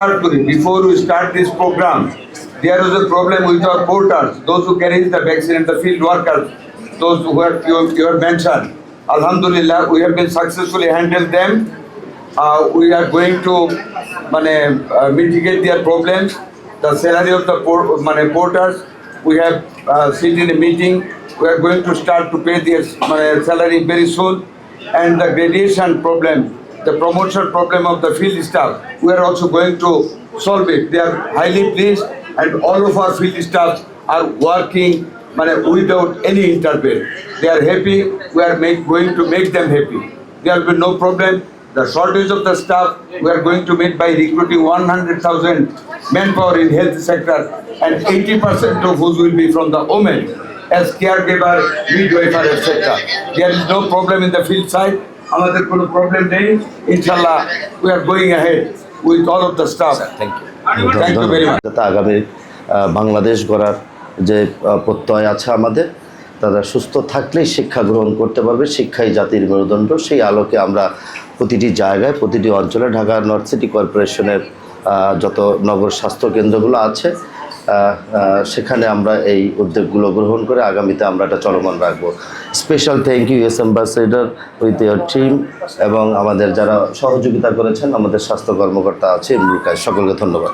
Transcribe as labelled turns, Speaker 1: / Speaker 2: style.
Speaker 1: Before we start this program, there was a problem with our porters, those who carry the vaccine and the field workers, those who you have mentioned. Alhamdulillah, we have been successfully handled them. We are going to mitigate their problems. The salary of the porters, we have sit in a meeting. We are going to start to pay their salary very soon. And the gradation problem, the promotion problem of the field staff, we are also going to solve it. They are highly pleased, and all of our field staffs are working without any intervention. They are happy. We are going to make them happy. There will be no problem. The shortage of the staff, we are going to meet by recruiting 100,000 manpower in health sector, and 80% of whose will be from the women as caregiver, midwifer, etc. There is no problem in the field side. আমাদের কোনো problem নেই ইনশাআল্লাহ we are going ahead with all of the staff. Thank you very much.
Speaker 2: আগামী বাংলাদেশ গড়ার যে প্রত্যয় আছে আমাদের, তারা সুস্থ থাকলেই শিক্ষা গ্রহণ করতে পারবে। শিক্ষাই জাতির মেরুদণ্ড। সেই আলোকে আমরা প্রতিটি জায়গায়, প্রতিটি অঞ্চলে ঢাকা নর্থ সিটি কর্পোরেশনের যত নগর স্বাস্থ্য কেন্দ্রগুলো আছে সেখানে আমরা এই উদ্যোগগুলো গ্রহণ করে আগামীতে আমরা এটা চলমান রাখবো। Special thank U S ambassador with your team এবং আমাদের যারা সহযোগিতা করেছেন, আমাদের স্বাস্থ্য কর্মকর্তা আছে ইমরুল কায়েস, সকলকে ধন্যবাদ।